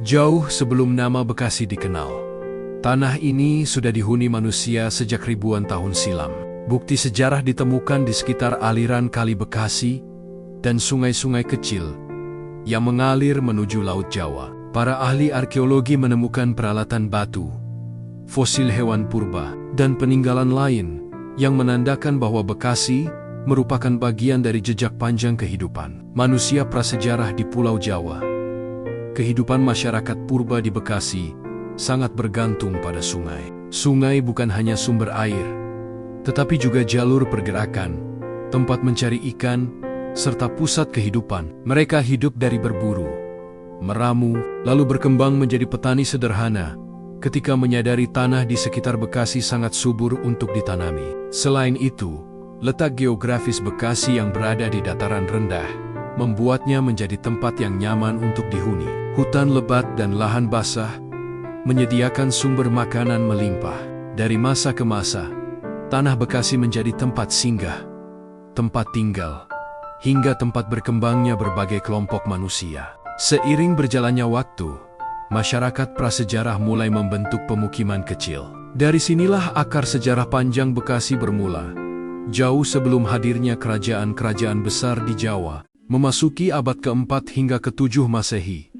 Jauh sebelum nama Bekasi dikenal, tanah ini sudah dihuni manusia sejak ribuan tahun silam. Bukti sejarah ditemukan di sekitar aliran Kali Bekasi dan sungai-sungai kecil yang mengalir menuju Laut Jawa. Para ahli arkeologi menemukan peralatan batu, fosil hewan purba, dan peninggalan lain yang menandakan bahwa Bekasi merupakan bagian dari jejak panjang kehidupan manusia prasejarah di Pulau Jawa. Kehidupan masyarakat purba di Bekasi sangat bergantung pada sungai. Sungai bukan hanya sumber air, tetapi juga jalur pergerakan, tempat mencari ikan, serta pusat kehidupan. Mereka hidup dari berburu, meramu, lalu berkembang menjadi petani sederhana ketika menyadari tanah di sekitar Bekasi sangat subur untuk ditanami. Selain itu, letak geografis Bekasi yang berada di dataran rendah membuatnya menjadi tempat yang nyaman untuk dihuni. Hutan lebat dan lahan basah menyediakan sumber makanan melimpah. Dari masa ke masa, tanah Bekasi menjadi tempat singgah, tempat tinggal, hingga tempat berkembangnya berbagai kelompok manusia. Seiring berjalannya waktu, masyarakat prasejarah mulai membentuk pemukiman kecil. Dari sinilah akar sejarah panjang Bekasi bermula. Jauh sebelum hadirnya kerajaan-kerajaan besar di Jawa, memasuki abad ke-4 hingga ke-7 Masehi,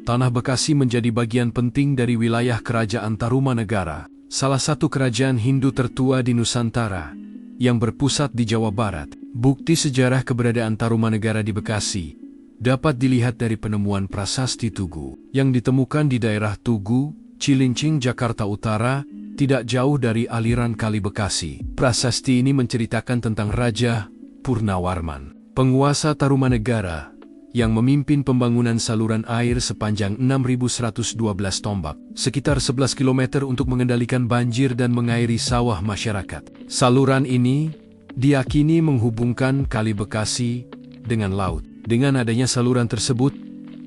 tanah Bekasi menjadi bagian penting dari wilayah Kerajaan Tarumanegara, salah satu kerajaan Hindu tertua di Nusantara, yang berpusat di Jawa Barat. Bukti sejarah keberadaan Tarumanegara di Bekasi dapat dilihat dari penemuan prasasti Tugu yang ditemukan di daerah Tugu, Cilincing, Jakarta Utara, tidak jauh dari aliran Kali Bekasi. Prasasti ini menceritakan tentang Raja Purnawarman, penguasa Tarumanegara, yang memimpin pembangunan saluran air sepanjang 6.112 tombak, sekitar 11 km untuk mengendalikan banjir dan mengairi sawah masyarakat. Saluran ini diyakini menghubungkan Kali Bekasi dengan laut. Dengan adanya saluran tersebut,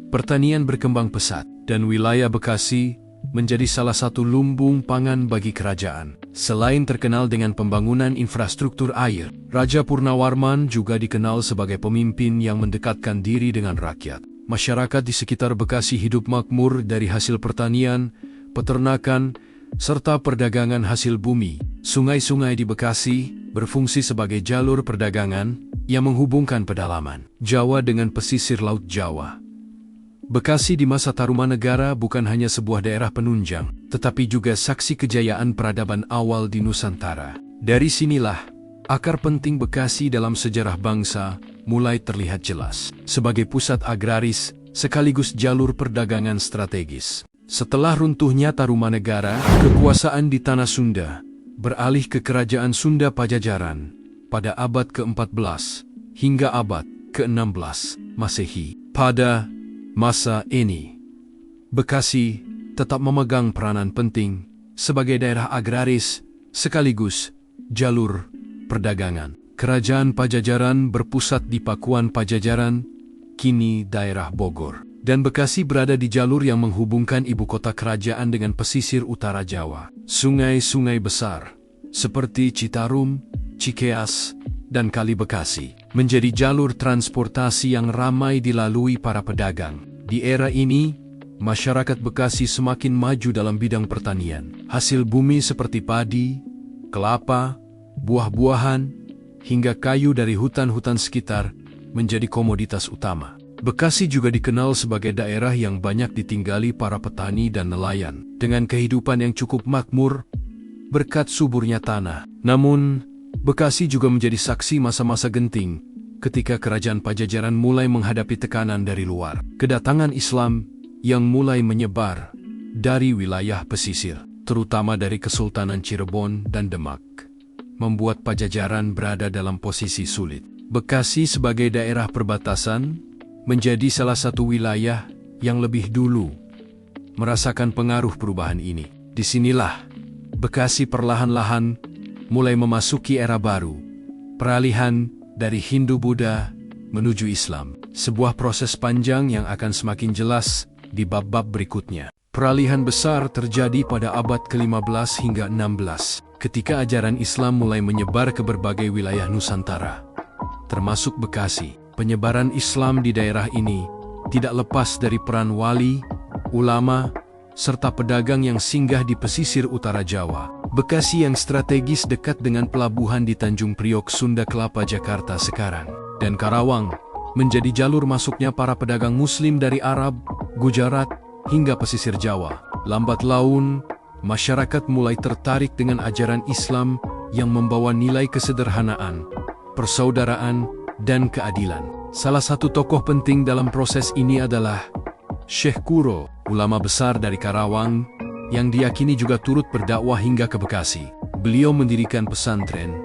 pertanian berkembang pesat, dan wilayah Bekasi menjadi salah satu lumbung pangan bagi kerajaan. Selain terkenal dengan pembangunan infrastruktur air, Raja Purnawarman juga dikenal sebagai pemimpin yang mendekatkan diri dengan rakyat. Masyarakat di sekitar Bekasi hidup makmur dari hasil pertanian, peternakan, serta perdagangan hasil bumi. Sungai-sungai di Bekasi berfungsi sebagai jalur perdagangan yang menghubungkan pedalaman Jawa dengan pesisir Laut Jawa. Bekasi di masa Tarumanegara bukan hanya sebuah daerah penunjang, tetapi juga saksi kejayaan peradaban awal di Nusantara. Dari sinilah, akar penting Bekasi dalam sejarah bangsa mulai terlihat jelas, sebagai pusat agraris sekaligus jalur perdagangan strategis. Setelah runtuhnya Tarumanegara, kekuasaan di Tanah Sunda beralih ke Kerajaan Sunda Pajajaran pada abad ke-14 hingga abad ke-16 Masehi. Pada masa ini, Bekasi tetap memegang peranan penting sebagai daerah agraris sekaligus jalur perdagangan. Kerajaan Pajajaran berpusat di Pakuan Pajajaran, kini daerah Bogor, dan Bekasi berada di jalur yang menghubungkan ibu kota kerajaan dengan pesisir utara Jawa. Sungai-sungai besar seperti Citarum, Cikeas, dan Kali Bekasi menjadi jalur transportasi yang ramai dilalui para pedagang. Di era ini, masyarakat Bekasi semakin maju dalam bidang pertanian. Hasil bumi seperti padi, kelapa, buah-buahan, hingga kayu dari hutan-hutan sekitar menjadi komoditas utama. Bekasi juga dikenal sebagai daerah yang banyak ditinggali para petani dan nelayan, dengan kehidupan yang cukup makmur berkat suburnya tanah. Namun, Bekasi juga menjadi saksi masa-masa genting ketika Kerajaan Pajajaran mulai menghadapi tekanan dari luar. Kedatangan Islam yang mulai menyebar dari wilayah pesisir, terutama dari Kesultanan Cirebon dan Demak, membuat Pajajaran berada dalam posisi sulit. Bekasi sebagai daerah perbatasan menjadi salah satu wilayah yang lebih dulu merasakan pengaruh perubahan ini. Disinilah Bekasi perlahan-lahan mulai memasuki era baru, peralihan dari Hindu-Buddha menuju Islam. Sebuah proses panjang yang akan semakin jelas di bab-bab berikutnya. Peralihan besar terjadi pada abad ke-15 hingga 16, ketika ajaran Islam mulai menyebar ke berbagai wilayah Nusantara, termasuk Bekasi. Penyebaran Islam di daerah ini tidak lepas dari peran wali ulama, serta pedagang yang singgah di pesisir utara Jawa. Bekasi yang strategis dekat dengan pelabuhan di Tanjung Priok, Sunda Kelapa, Jakarta sekarang, dan Karawang menjadi jalur masuknya para pedagang Muslim dari Arab, Gujarat, hingga pesisir Jawa. Lambat laun, masyarakat mulai tertarik dengan ajaran Islam yang membawa nilai kesederhanaan, persaudaraan, dan keadilan. Salah satu tokoh penting dalam proses ini adalah Syekh Kuro, ulama besar dari Karawang, yang diyakini juga turut berdakwah hingga ke Bekasi. Beliau mendirikan pesantren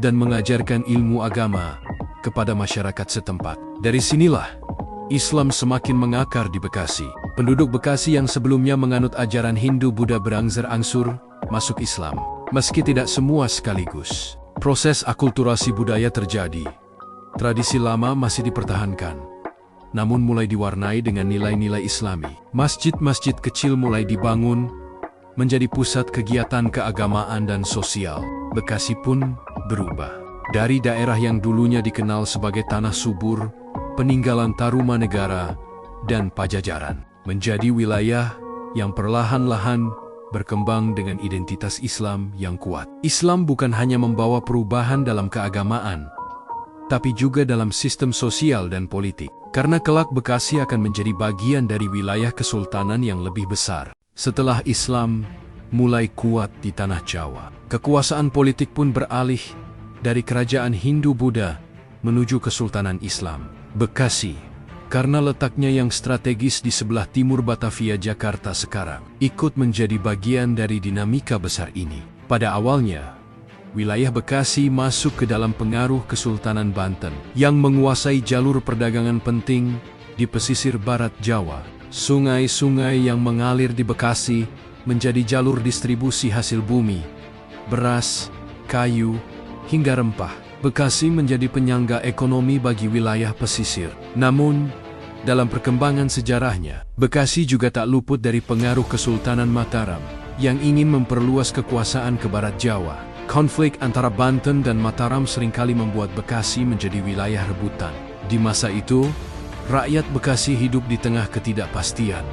dan mengajarkan ilmu agama kepada masyarakat setempat. Dari sinilah Islam semakin mengakar di Bekasi. Penduduk Bekasi yang sebelumnya menganut ajaran Hindu-Buddha berangsur-angsur masuk Islam. Meski tidak semua sekaligus, proses akulturasi budaya terjadi. Tradisi lama masih dipertahankan, namun mulai diwarnai dengan nilai-nilai Islami. Masjid-masjid kecil mulai dibangun, menjadi pusat kegiatan keagamaan dan sosial. Bekasi pun berubah. Dari daerah yang dulunya dikenal sebagai tanah subur, peninggalan Tarumanegara, dan Pajajaran, menjadi wilayah yang perlahan-lahan berkembang dengan identitas Islam yang kuat. Islam bukan hanya membawa perubahan dalam keagamaan, tapi juga dalam sistem sosial dan politik. Karena kelak Bekasi akan menjadi bagian dari wilayah kesultanan yang lebih besar. Setelah Islam mulai kuat di tanah Jawa, kekuasaan politik pun beralih dari kerajaan Hindu-Buddha menuju kesultanan Islam. Bekasi, karena letaknya yang strategis di sebelah timur Batavia Jakarta sekarang, ikut menjadi bagian dari dinamika besar ini. Pada awalnya, wilayah Bekasi masuk ke dalam pengaruh Kesultanan Banten yang menguasai jalur perdagangan penting di pesisir barat Jawa. Sungai-sungai yang mengalir di Bekasi menjadi jalur distribusi hasil bumi, beras, kayu, hingga rempah. Bekasi menjadi penyangga ekonomi bagi wilayah pesisir. Namun, dalam perkembangan sejarahnya, Bekasi juga tak luput dari pengaruh Kesultanan Mataram yang ingin memperluas kekuasaan ke barat Jawa. Konflik antara Banten dan Mataram seringkali membuat Bekasi menjadi wilayah rebutan. Di masa itu, rakyat Bekasi hidup di tengah ketidakpastian.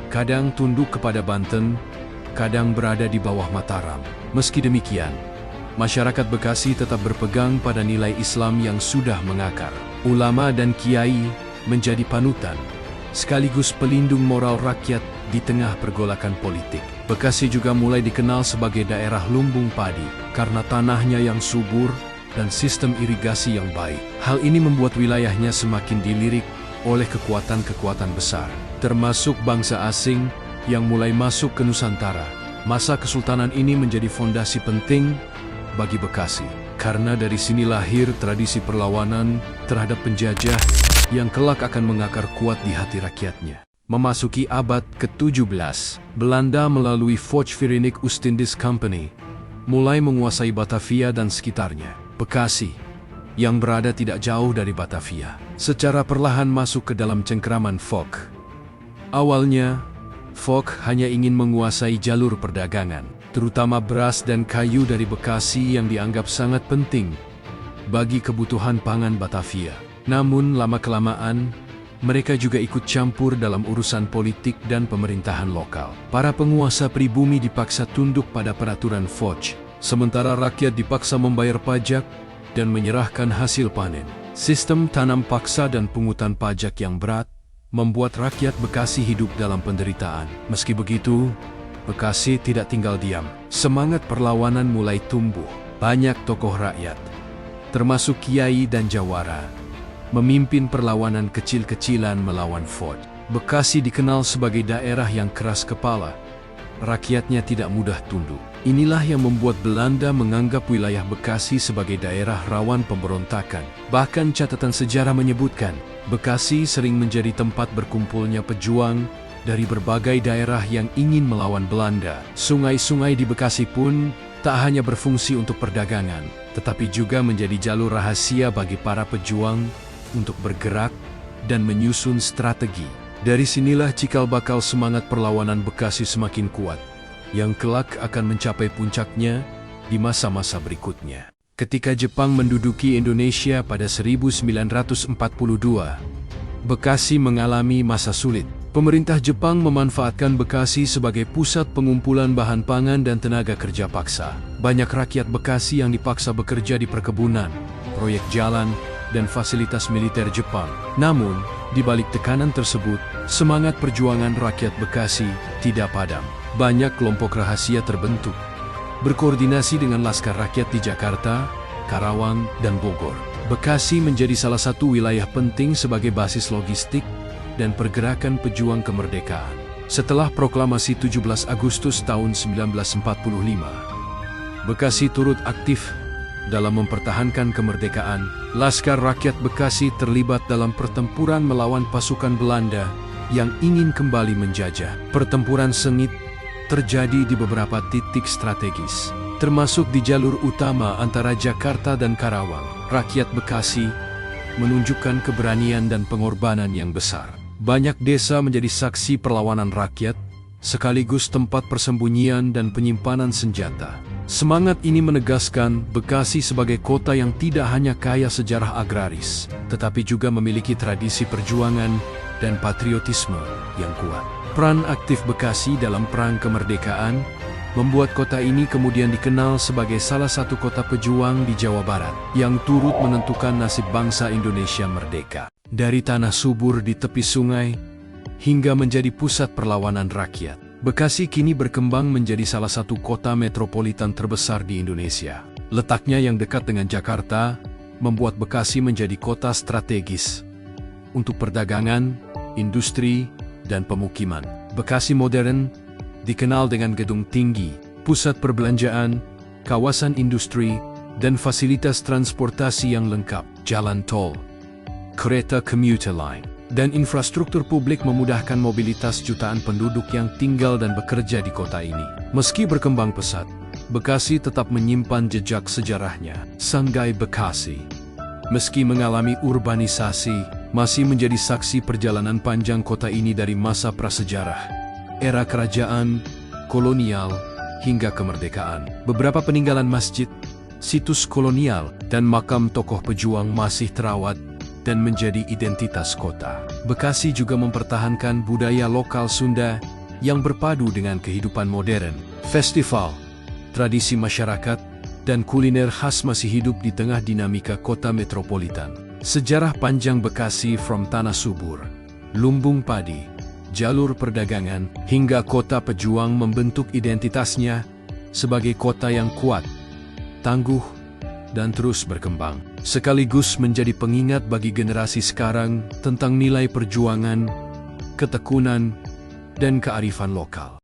Kadang tunduk kepada Banten, kadang berada di bawah Mataram. Meski demikian, masyarakat Bekasi tetap berpegang pada nilai Islam yang sudah mengakar. Ulama dan kiai menjadi panutan, sekaligus pelindung moral rakyat di tengah pergolakan politik. Bekasi juga mulai dikenal sebagai daerah lumbung padi karena tanahnya yang subur dan sistem irigasi yang baik. Hal ini membuat wilayahnya semakin dilirik oleh kekuatan-kekuatan besar, termasuk bangsa asing yang mulai masuk ke Nusantara. Masa kesultanan ini menjadi fondasi penting bagi Bekasi, karena dari sini lahir tradisi perlawanan terhadap penjajah yang kelak akan mengakar kuat di hati rakyatnya. Memasuki abad ke-17, Belanda melalui Volksvereniging Oostindische Company mulai menguasai Batavia dan sekitarnya. Bekasi, yang berada tidak jauh dari Batavia, secara perlahan masuk ke dalam cengkeraman Volk. Awalnya, Volk hanya ingin menguasai jalur perdagangan, terutama beras dan kayu dari Bekasi yang dianggap sangat penting bagi kebutuhan pangan Batavia. Namun lama-kelamaan, mereka juga ikut campur dalam urusan politik dan pemerintahan lokal. Para penguasa pribumi dipaksa tunduk pada peraturan Volk, sementara rakyat dipaksa membayar pajak dan menyerahkan hasil panen. Sistem tanam paksa dan pungutan pajak yang berat membuat rakyat Bekasi hidup dalam penderitaan. Meski begitu, Bekasi tidak tinggal diam. Semangat perlawanan mulai tumbuh. Banyak tokoh rakyat, termasuk kiai dan jawara, memimpin perlawanan kecil-kecilan melawan Volk. Bekasi dikenal sebagai daerah yang keras kepala. Rakyatnya tidak mudah tunduk. Inilah yang membuat Belanda menganggap wilayah Bekasi sebagai daerah rawan pemberontakan. Bahkan catatan sejarah menyebutkan, Bekasi sering menjadi tempat berkumpulnya pejuang dari berbagai daerah yang ingin melawan Belanda. Sungai-sungai di Bekasi pun tak hanya berfungsi untuk perdagangan, tetapi juga menjadi jalur rahasia bagi para pejuang untuk bergerak dan menyusun strategi. Dari sinilah cikal bakal semangat perlawanan Bekasi semakin kuat, yang kelak akan mencapai puncaknya di masa-masa berikutnya. Ketika Jepang menduduki Indonesia pada 1942, Bekasi mengalami masa sulit. Pemerintah Jepang memanfaatkan Bekasi sebagai pusat pengumpulan bahan pangan dan tenaga kerja paksa. Banyak rakyat Bekasi yang dipaksa bekerja di perkebunan, proyek jalan, dan fasilitas militer Jepang. Namun, di balik tekanan tersebut, semangat perjuangan rakyat Bekasi tidak padam. Banyak kelompok rahasia terbentuk, berkoordinasi dengan Laskar Rakyat di Jakarta, Karawang, dan Bogor. Bekasi menjadi salah satu wilayah penting sebagai basis logistik dan pergerakan pejuang kemerdekaan. Setelah proklamasi 17 Agustus tahun 1945, Bekasi turut aktif dalam mempertahankan kemerdekaan. Laskar Rakyat Bekasi terlibat dalam pertempuran melawan pasukan Belanda yang ingin kembali menjajah. Pertempuran sengit terjadi di beberapa titik strategis, termasuk di jalur utama antara Jakarta dan Karawang. Rakyat Bekasi menunjukkan keberanian dan pengorbanan yang besar. Banyak desa menjadi saksi perlawanan rakyat, sekaligus tempat persembunyian dan penyimpanan senjata. Semangat ini menegaskan Bekasi sebagai kota yang tidak hanya kaya sejarah agraris, tetapi juga memiliki tradisi perjuangan dan patriotisme yang kuat. Peran aktif Bekasi dalam Perang Kemerdekaan membuat kota ini kemudian dikenal sebagai salah satu kota pejuang di Jawa Barat yang turut menentukan nasib bangsa Indonesia merdeka. Dari tanah subur di tepi sungai hingga menjadi pusat perlawanan rakyat, Bekasi kini berkembang menjadi salah satu kota metropolitan terbesar di Indonesia. Letaknya yang dekat dengan Jakarta membuat Bekasi menjadi kota strategis untuk perdagangan, industri, dan pemukiman. Bekasi modern dikenal dengan gedung tinggi, pusat perbelanjaan, kawasan industri, dan fasilitas transportasi yang lengkap, jalan tol, kereta komuter line, dan infrastruktur publik memudahkan mobilitas jutaan penduduk yang tinggal dan bekerja di kota ini. Meski berkembang pesat, Bekasi tetap menyimpan jejak sejarahnya. Sanggai Bekasi, meski mengalami urbanisasi, masih menjadi saksi perjalanan panjang kota ini dari masa prasejarah, era kerajaan, kolonial, hingga kemerdekaan. Beberapa peninggalan masjid, situs kolonial, dan makam tokoh pejuang masih terawat dan menjadi identitas kota. Bekasi juga mempertahankan budaya lokal Sunda yang berpadu dengan kehidupan modern. Festival, tradisi masyarakat, dan kuliner khas masih hidup di tengah dinamika kota metropolitan. Sejarah panjang Bekasi from tanah subur, lumbung padi, jalur perdagangan, hingga kota pejuang membentuk identitasnya sebagai kota yang kuat, tangguh, dan terus berkembang. Sekaligus menjadi pengingat bagi generasi sekarang tentang nilai perjuangan, ketekunan, dan kearifan lokal.